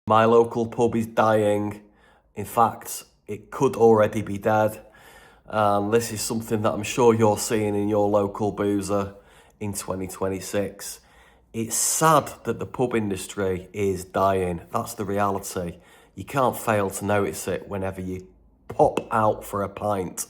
My local pub is dying. In fact, it could already be dead. And this is something that I'm sure you're seeing in your local boozer in 2026. It's sad that the pub industry is dying. That's the reality. You can't fail to notice it whenever you pop out for a pint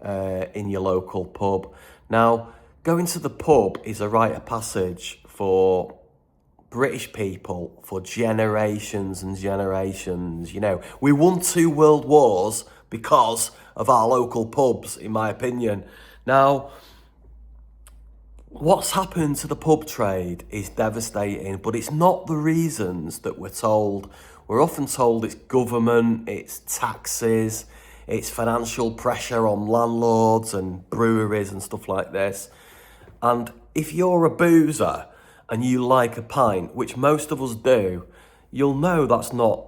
in your local pub. Now, going to the pub is a rite of passage for British people for generations and generations. You know, we won 2 world wars because of our local pubs, in my opinion. Now, what's happened to the pub trade is devastating, but it's not the reasons that we're told. We're often told it's government, it's taxes, it's financial pressure on landlords and breweries and stuff like this. And if you're a boozer and you like a pint, which most of us do, you'll know that's not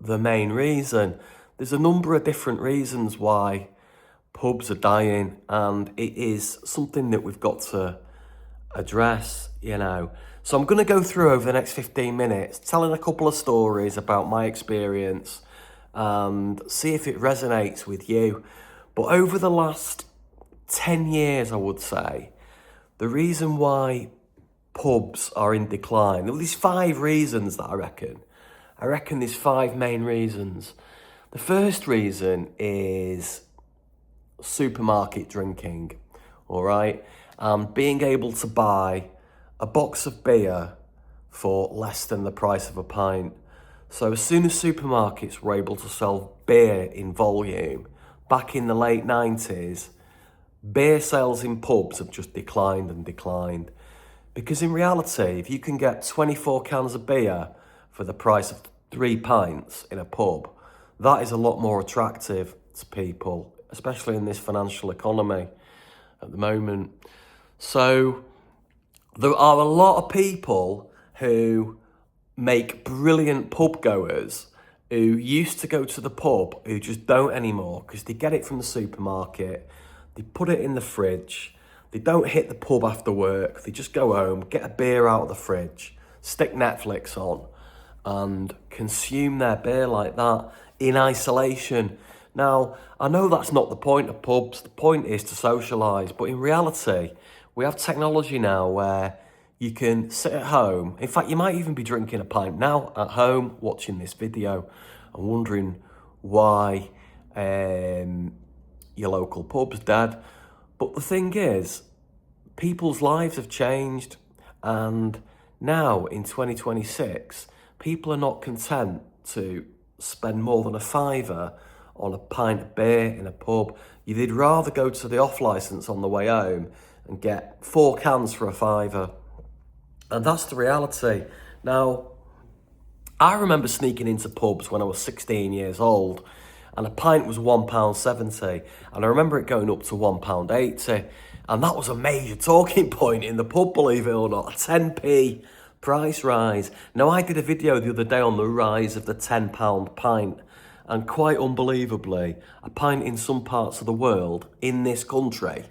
the main reason. There's a number of different reasons why pubs are dying, and it is something that we've got to address, you know. So I'm going to go through over the next 15 minutes, telling a couple of stories about my experience and see if it resonates with you. But over the last 10 years, I would say, the reason why pubs are in decline, well, there's 5 reasons that I reckon there's 5 main reasons. The first reason is supermarket drinking, all right? Being able to buy a box of beer for less than the price of a pint. So as soon as supermarkets were able to sell beer in volume, back in the late 90s, beer sales in pubs have just declined and declined. Because in reality, if you can get 24 cans of beer for the price of 3 pints in a pub, that is a lot more attractive to people, especially in this financial economy at the moment. So there are a lot of people who make brilliant pub goers who used to go to the pub who just don't anymore because they get it from the supermarket, they put it in the fridge, they don't hit the pub after work, they just go home, get a beer out of the fridge, stick Netflix on and consume their beer like that in isolation. Now, I know that's not the point of pubs, the point is to socialise, but in reality, we have technology now where you can sit at home. In fact, you might even be drinking a pint now at home, watching this video and wondering why your local pub's dead. But the thing is, people's lives have changed, and now in 2026, people are not content to spend more than a £5 on a pint of beer in a pub. You'd rather go to the off licence on the way home and get 4 cans for a £5. And that's the reality. Now, I remember sneaking into pubs when I was 16 years old, and a pint was £1.70, and I remember it going up to £1.80, and that was a major talking point in the pub, believe it or not, a 10p price rise. Now, I did a video the other day on the rise of the £10 pint, and quite unbelievably, a pint in some parts of the world, in this country,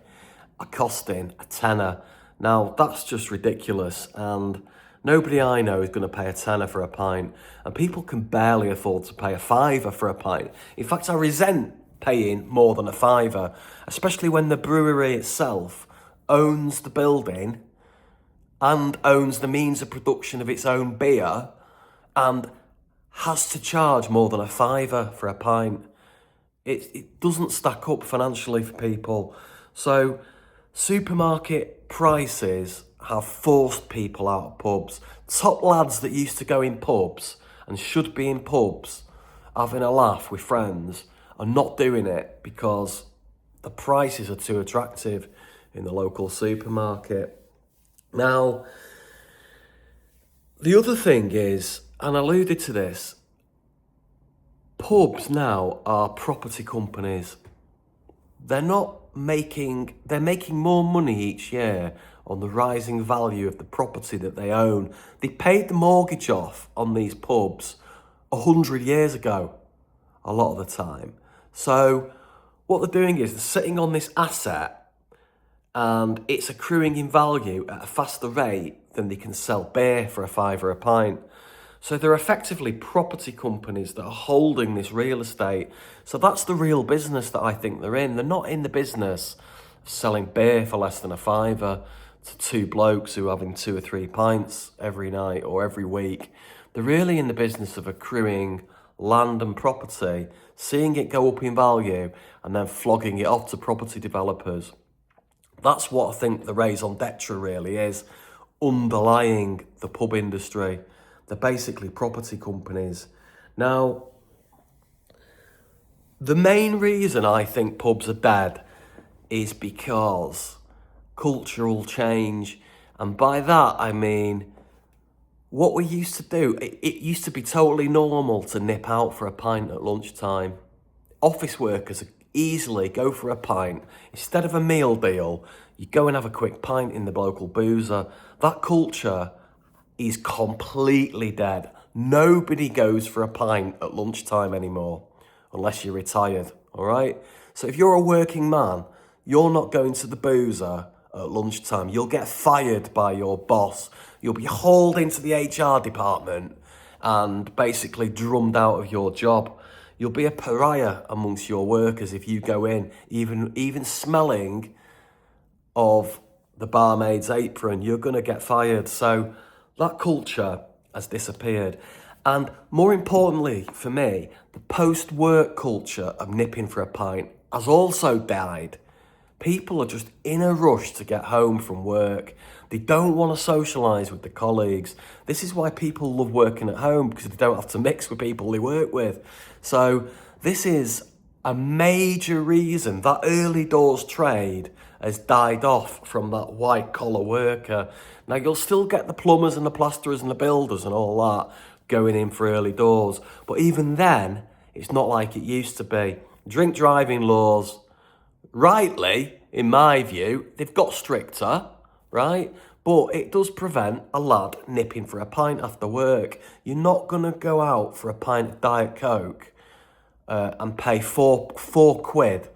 are costing a tenner. Now, that's just ridiculous, and nobody I know is going to pay a tenner for a pint, and people can barely afford to pay a £5 for a pint. In fact, I resent paying more than a £5, especially when the brewery itself owns the building and owns the means of production of its own beer and has to charge more than a £5 for a pint. It doesn't stack up financially for people. So supermarket prices have forced people out of pubs. Top lads that used to go in pubs and should be in pubs having a laugh with friends are not doing it because the prices are too attractive in the local supermarket. Now, the other thing is, and I alluded to this, pubs now are property companies. They're making more money each year on the rising value of the property that they own. They paid the mortgage off on these pubs 100 years ago, a lot of the time. So what they're doing is they're sitting on this asset and it's accruing in value at a faster rate than they can sell beer for a £5 a pint. So they're effectively property companies that are holding this real estate. So that's the real business that I think they're in. They're not in the business of selling beer for less than a fiver to two blokes who are having 2 or 3 pints every night or every week. They're really in the business of accruing land and property, seeing it go up in value, and then flogging it off to property developers. That's what I think the raison d'etre really is, underlying the pub industry. They're basically property companies. Now, the main reason I think pubs are dead is because cultural change, and by that I mean what we used to do. It used to be totally normal to nip out for a pint at lunchtime. Office workers easily go for a pint. Instead of a meal deal, you go and have a quick pint in the local boozer. That culture is completely dead. Nobody goes for a pint at lunchtime anymore, unless you're retired, all right? So if you're a working man, you're not going to the boozer at lunchtime. You'll get fired by your boss. You'll be hauled into the HR department and basically drummed out of your job. You'll be a pariah amongst your workers if you go in, even smelling of the barmaid's apron. You're going to get fired. So that culture has disappeared. And more importantly for me, the post-work culture of nipping for a pint has also died. People are just in a rush to get home from work. They don't want to socialise with the colleagues. This is why people love working at home, because they don't have to mix with people they work with. So this is a major reason that early doors trade has died off from that white collar worker. Now you'll still get the plumbers and the plasterers and the builders and all that going in for early doors. But even then, it's not like it used to be. Drink driving laws, rightly, in my view, they've got stricter, right? But it does prevent a lad nipping for a pint after work. You're not going to go out for a pint of Diet Coke and pay four quid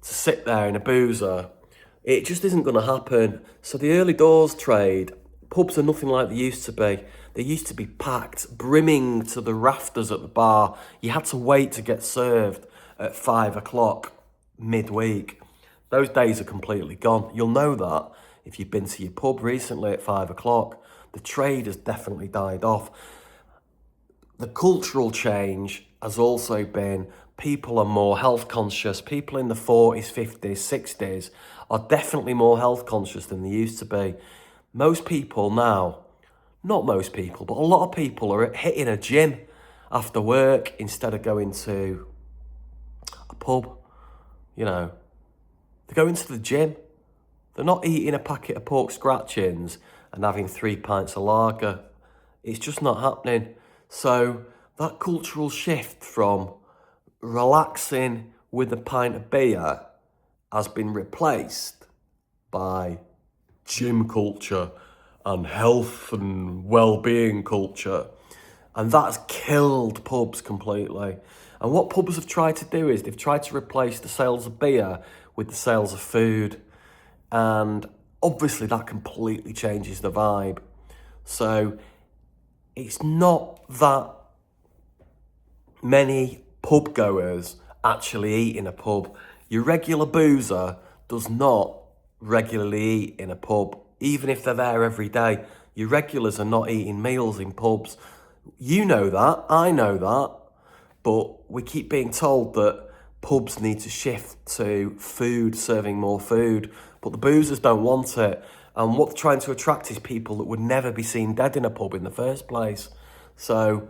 to sit there in a boozer. It just isn't going to happen. So the early doors trade, pubs are nothing like they used to be. They used to be packed, brimming to the rafters at the bar. You had to wait to get served at 5 o'clock midweek. Those days are completely gone. You'll know that if you've been to your pub recently at 5 o'clock. The trade has definitely died off. The cultural change has also been people are more health conscious. People in the 40s, 50s, 60s are definitely more health conscious than they used to be. Most people now, not most people, but a lot of people are hitting a gym after work instead of going to a pub. You know, they're going to the gym. They're not eating a packet of pork scratchings and having 3 pints of lager. It's just not happening. So that cultural shift from relaxing with a pint of beer has been replaced by gym culture and health and well-being culture. And that's killed pubs completely. And what pubs have tried to do is they've tried to replace the sales of beer with the sales of food. And obviously that completely changes the vibe. So it's not that many pub goers actually eat in a pub. Your regular boozer does not regularly eat in a pub, even if they're there every day. Your regulars are not eating meals in pubs. You know that, I know that, but we keep being told that pubs need to shift to food, serving more food, but the boozers don't want it. And what they're trying to attract is people that would never be seen dead in a pub in the first place. So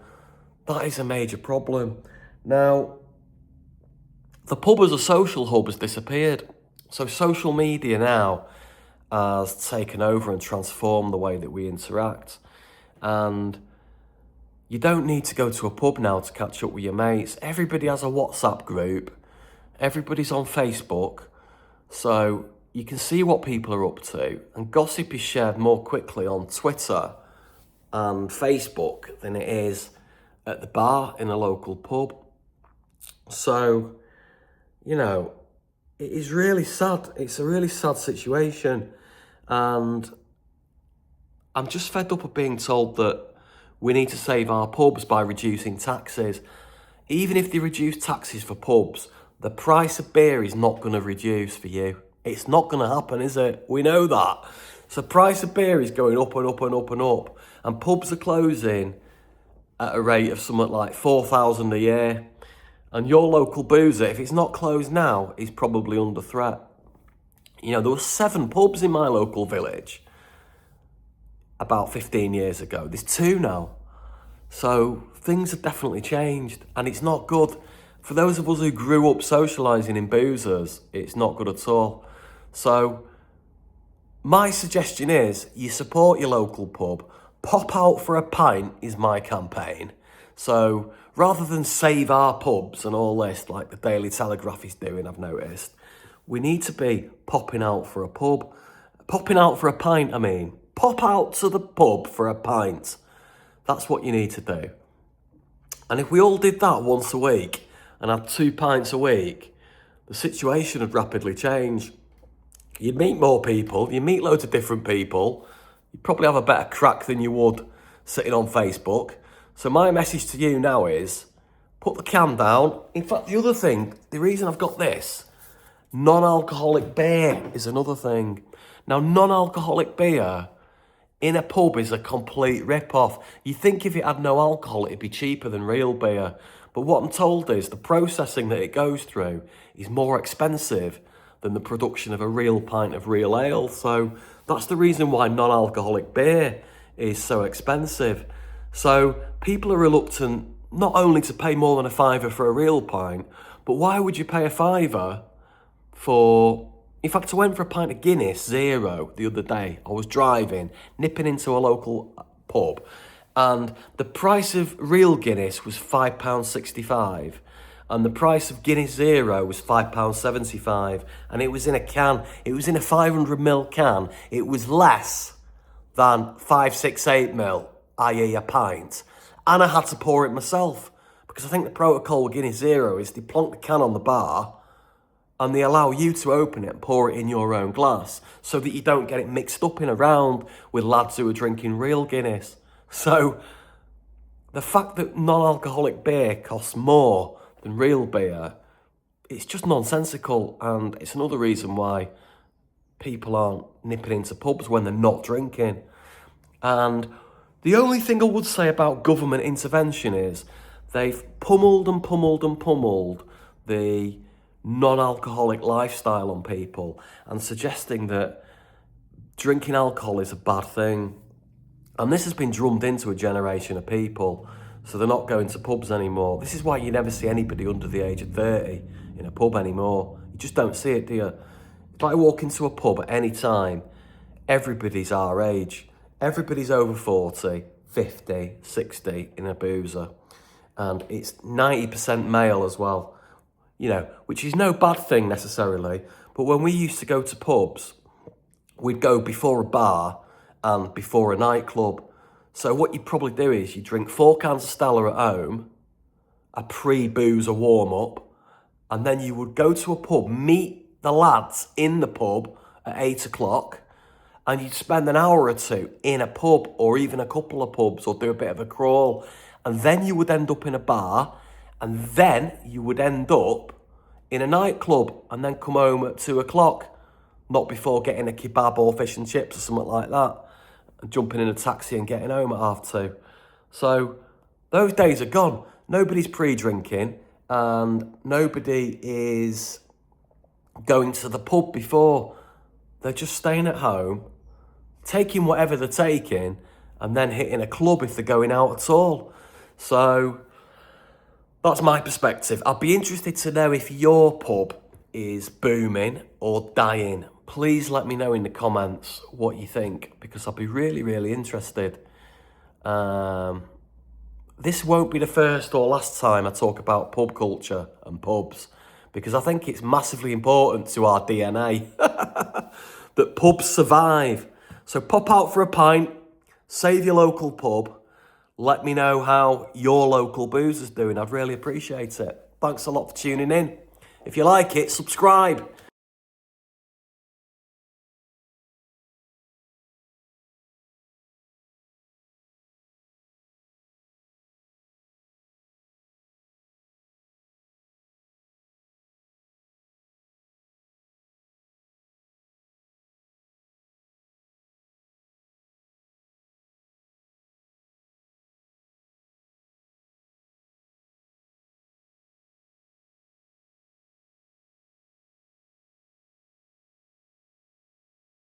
that is a major problem. Now, the pub as a social hub has disappeared. So social media now has taken over and transformed the way that we interact. And you don't need to go to a pub now to catch up with your mates. Everybody has a WhatsApp group. Everybody's on Facebook. So you can see what people are up to. And gossip is shared more quickly on Twitter and Facebook than it is at the bar in a local pub. So, you know, it is really sad. It's a really sad situation. And I'm just fed up of being told that We need to save our pubs by reducing taxes. Even if they reduce taxes for pubs, the price of beer is not going to reduce for you. It's not going to happen, is it? We know that. So the price of beer is going up and up and up and up. And pubs are closing at a rate of something like 4,000 a year. And your local boozer, if it's not closed now, is probably under threat. You know, there were 7 pubs in my local village about 15 years ago. There's 2 now. So things have definitely changed, and it's not good. For those of us who grew up socialising in boozers, it's not good at all. So my suggestion is you support your local pub. Pop out for a pint is my campaign. So rather than save our pubs and all this, like the Daily Telegraph is doing, I've noticed, we need to be popping out for a pub. Popping out for a pint, I mean. Pop out to the pub for a pint. That's what you need to do. And if we all did that once a week and had 2 pints a week, the situation would rapidly change. You'd meet more people, you'd meet loads of different people, you'd probably have a better crack than you would sitting on Facebook. So my message to you now is, put the can down. In fact, the other thing, the reason I've got this, non-alcoholic beer is another thing. Now, non-alcoholic beer in a pub is a complete rip-off. You think if it had no alcohol, it'd be cheaper than real beer. But what I'm told is the processing that it goes through is more expensive than the production of a real pint of real ale. So that's the reason why non-alcoholic beer is so expensive. So people are reluctant not only to pay more than a £5 for a real pint, but why would you pay a £5 for... In fact, I went for a pint of Guinness Zero the other day. I was driving, nipping into a local pub, and the price of real Guinness was £5.65, and the price of Guinness Zero was £5.75, and it was in a can. It was in a 500ml can. It was less than 568ml, i.e. a pint, and I had to pour it myself, because I think the protocol with Guinness Zero is they plonk the can on the bar, and they allow you to open it and pour it in your own glass so that you don't get it mixed up in a round with lads who are drinking real Guinness. So the fact that non-alcoholic beer costs more than real beer, it's just nonsensical, and it's another reason why people aren't nipping into pubs when they're not drinking. And the only thing I would say about government intervention is they've pummeled and pummeled and pummeled the non-alcoholic lifestyle on people and suggesting that drinking alcohol is a bad thing. And this has been drummed into a generation of people, so they're not going to pubs anymore. This is why you never see anybody under the age of 30 in a pub anymore. You just don't see it, do you? If I walk into a pub at any time, everybody's our age. Everybody's over 40, 50, 60 in a boozer. And it's 90% male as well. You know, which is no bad thing necessarily, but when we used to go to pubs, we'd go before a bar and before a nightclub. So what you'd probably do is you drink 4 cans of Stella at home, a pre-boozer warm-up, and then you would go to a pub, meet the lads in the pub at 8 o'clock, and you'd spend an hour or 2 in a pub or even a couple of pubs or do a bit of a crawl, and then you would end up in a bar, and then you would end up in a nightclub and then come home at 2 o'clock, not before getting a kebab or fish and chips or something like that, and jumping in a taxi and getting home at 2:30. So those days are gone. Nobody's pre-drinking and nobody is going to the pub before. They're just staying at home, taking whatever they're taking, and then hitting a club if they're going out at all. So that's my perspective. I'd be interested to know if your pub is booming or dying. Please let me know in the comments what you think, because I'll be really, really interested. This won't be the first or last time I talk about pub culture and pubs, because I think it's massively important to our DNA that pubs survive. So pop out for a pint, save your local pub. Let me know how your local boozer's doing. I'd really appreciate it. Thanks a lot for tuning in. If you like it, subscribe.